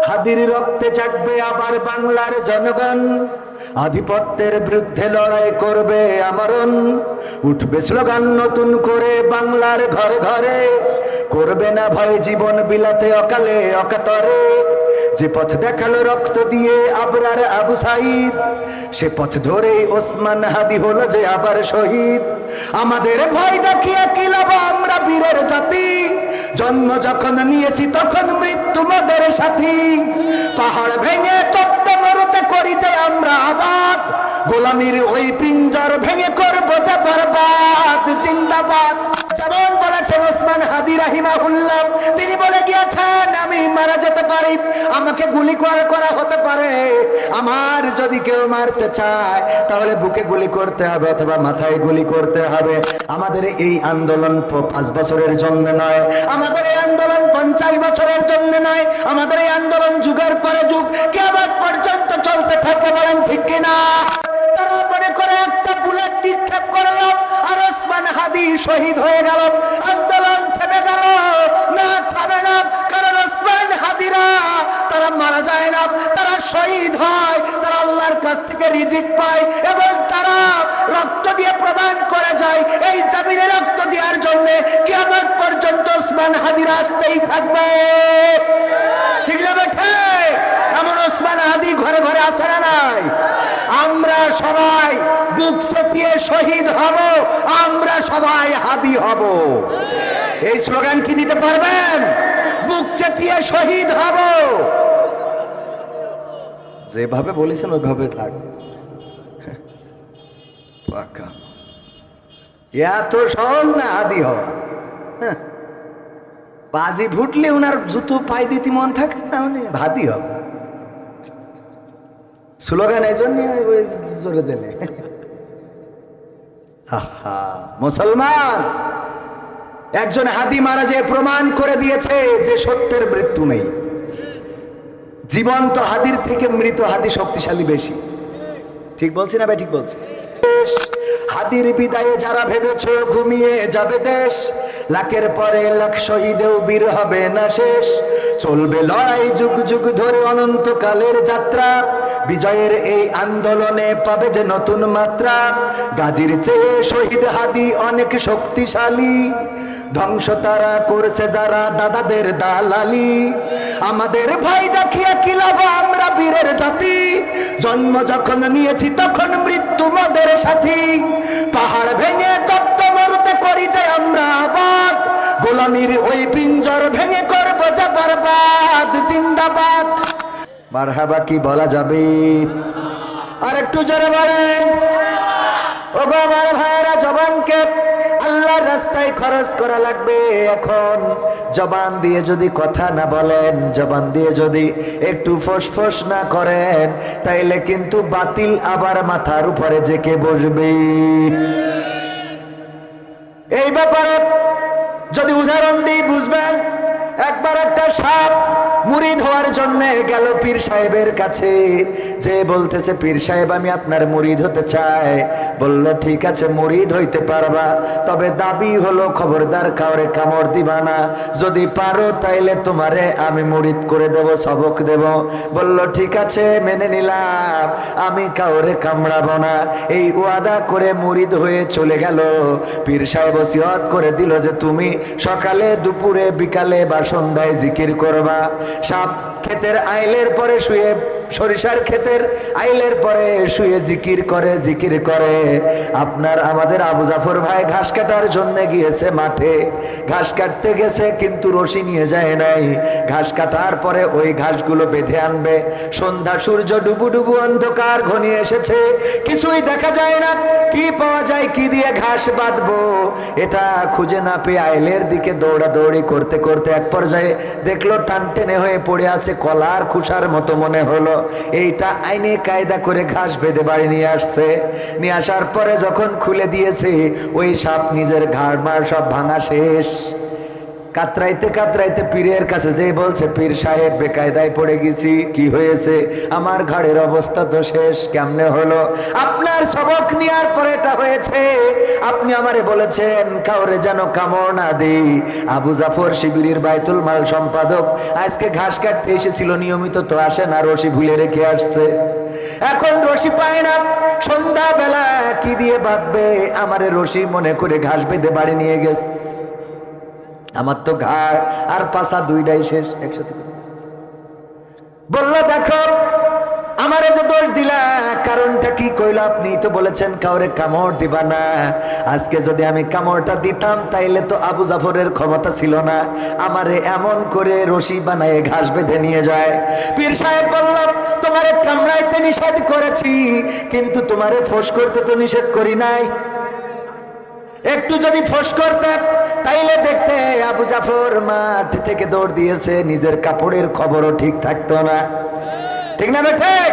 হাদির রক্তে জাগবে আবার বাংলার জনগণ, আধিপত্যের বিরুদ্ধে লড়াই করবে আমরণ। উঠবে স্লোগান নতুন করে বাংলার ঘরে ঘরে, করবে না ভয় জীবন বিলাতে অকালে অকাতরে। যে পথ দেখালো রক্ত দিয়ে আবরার আবু সাইদ, সে পথ ধরেই ওসমান হাদি হলো যে আবার শহীদ। আমাদের ভয় দেখিয়ে কি লাভ, আমরা বীরের জাতি, জন্ম যখন নিয়েছি তখন মৃত্যু মোদের সাথী। পাহাড় ভেঙে তপ্ত মরুতে করি যে আমরা আবাদ, গোলামির ওই পিঞ্জর ভেঙে করবো যে বরবাদ। জিন্দাবাদ। যেমন বলেছেন ওসমান হাদি রাহিমাহুল্লাহ, তিনি বলে গিয়েছেন আমি মারা যেতে পারি, আমাকে গুলি করা হতে পারে, আমার যদি কেউ মারতে চায় তাহলে বুকে গুলি করতে হবে অথবা মাথায় গুলি করতে হবে। আমাদের এই আন্দোলন 5 বছরের জন্য নয়, আমাদের এই আন্দোলন 50 বছরের জন্য নয়, আমাদের এই আন্দোলন যুগের পরে যুগ কিয়ামত পর্যন্ত চলতে থাকবে। বলেন ঠিক কিনা? তারা মনে করে একটা বুলেট নিক্ষেপ করল আর ওসমান হাদি শহীদ হয়ে গেল, আন্দোলন থেমে গেল। না, থামে না, কারণ ওসমান হাদিরা তারা মারা যায় না, তারা শহীদ হয়, তারা আল্লাহর কাছ থেকে রিজিক পায় এবং তারা রক্ত দিয়ে প্রদান করে যায়। এই জমিনে রক্ত দেওয়ার জন্য কিয়ামত পর্যন্ত ওসমান হাদিরা আসতেই থাকবে। ঠিক না বেঠে? এমন ওসমান হাদি ঘরে ঘরে আসে না নাই? আমরা সবাই বুক চেপিয়ে শহীদ হব, আমরা সবাই হাদি হব। এই স্লোগান কি দিতে পারবেন? বুক চেপিয়ে শহীদ হব। যেভাবে বলেছেন ওইভাবে থাক। পাকা এত সহজ না হাদি হওয়া। বাজি ফুটলে ওনার জুতো পাই দিতে মন থাকে না, উনি হাদি হবে। স্লোগান এই জন্য জোরে দিলে। মুসলমান একজন হাদি মারা যে প্রমাণ করে দিয়েছে যে সত্যের মৃত্যু নেই। জীবন্ত হাদির থেকে মৃত হাদি শক্তিশালী বেশি। ঠিক বলছি না ভাই? ঠিক বলছি। হাদির বিদায়ে যারা ভেবেছ ঘুমিয়ে যাবে দেশ, লাখের পরে লাখ শহীদেও বীর হবে না শেষ। চলবে লড়াই যুগ যুগ ধরে অনন্তকালের যাত্রা, বিজয়ের এই আন্দোলনে পাবে যে নতুন মাত্রা। গাজীর চেয়ে শহীদ হাদি অনেক শক্তিশালী, ধ্বংস তারা করছে যারা দাদাদের দালালি। আমাদের ভয় দেখিয়ে কি লাভ, আমরা বীরের জাতি, জন্ম যখন নিয়েছি তখন মৃত্যু মোদের সাথী। পাহাড় ভেঙে তপ্ত মরুতে করি যে আমরা আবাদ, গোলামির ওই পিঞ্জর ভেঙে করবো যে বরবাদ। জিন্দাবাদ। মারহাবা কি বলা যাবে? আর একটু জোরে বলেন। ওগো আমার ভাইয়েরা, জবানকে আল্লাহর রাস্তায় খরচ করা লাগবে। এখন জবান দিয়ে যদি কথা না বলেন, জবান দিয়ে যদি একটু ফোঁস না করেন, তাইলে কিন্তু বাতিল আবার মাথার উপরে জেকে বসবে। এই ব্যাপারে যদি উদাহরণ দিই বুঝবেন। একবার একটা সাপ মুরিদ হওয়ার জন্য গেল পীর সাহেবের কাছে, যে বলতেছে পীর সাহেব আমি আপনার মুরিদ হতে চাই। বলল ঠিক আছে মুরিদ হইতে পারবা, তবে দাবি হলো খবরদার কাউরে কামড় দিবা না, যদি পারো তাইলে তোমারে আমি মুরিদ করে দেব, সবক দেব। বলল ঠিক আছে মেনে নিলাম, আমি কাউরে কামড়াবো না। এই ওয়াদা করে মুরিদ হয়ে চলে গেল। পীর সাহেব ওসিয়ত করে দিল যে তুমি সকালে দুপুরে বিকালে বা সন্ধ্যায় জিকির করবা। সাপ ক্ষেতের আইলের পরে শুয়ে, সরিষার ক্ষেতের আইলের পরে শুয়ে জিকির করে। আপনার আমাদের আবু জাফর ভাই ঘাস কাটার জন্য গিয়েছে মাঠে, ঘাস কাটতে গেছে কিন্তু রশি নিয়ে যায় নাই। ঘাস কাটার পরে ওই ঘাসগুলো বেঁধে আনবে। সন্ধ্যা সূর্য ডুবু অন্ধকার ঘনিয়ে এসেছে, কিছুই দেখা যায় না। কি পাওয়া যায়, কি দিয়ে ঘাস বাঁধবো, এটা খুঁজে না পেয়ে আইলের দিকে দৌড়াদৌড়ি করতে করতে এক পর্যায়ে দেখলো টান টেনে হয়ে পড়ে আছে, কলার খুশার মতো মনে হলো। এইটা আইনে কায়দা করে ঘাস বেঁধে বাড়ি নিয়ে আসছে। নিয়ে আসার পরে যখন খুলে দিয়েছে, ওই সাপ নিজের ঘাড় মার সব ভাঙা শেষ। কাতরাইতে কাতরাইতে পীরের কাছে যেই বলছে, পীর সাহেব বেকায়দায় পড়ে গেছি। কি হয়েছে? আমার ঘরের অবস্থা তো শেষ। কেমনে হলো? আপনার সবক নেওয়ার পরে এটা হয়েছে। আপনি আমারে বলেছেন কাউরে যেন কামড় না দেই। আবু জাফর শিবিরের বাইতুল মাল সম্পাদক আজকে ঘাস কাটতে এসেছিল নিয়মিত, তো আসে না, রশি ভুলে রেখে আসছে। এখন রশি পায় না, সন্ধ্যা বেলা কি দিয়ে বাঁধবে? আমারে রশি মনে করে ঘাস বেঁধে বাড়ি নিয়ে গেছে। আমার তো ঘাড় আর পাছা দুইটাই শেষ একসাথে। বললো দেখো আমারে যে দোষ দিলা, কারণটা কি? কইল আপনি তো বলেছেন কাউরে কামড় দিবা না। আজকে যদি আমি কামড়টা দিতাম তাইলে তো আবু জাফরের ক্ষমতা ছিল না আমারে এমন করে রশি বানায় ঘাস বেঁধে নিয়ে যায়। পীর সাহেব বলল তোমারে কামড়াইতে নিষেধ করেছি, কিন্তু তোমারে ফোঁস করতে তো নিষেধ করি নাই। একটু যদি ফোঁস করতে তাইলে দেখতে আবু জাফর মাঠ থেকে দৌড় দিয়েছে, নিজের কাপড়ের খবরও ঠিক থাকতো না। ঠিক না? ঠিক।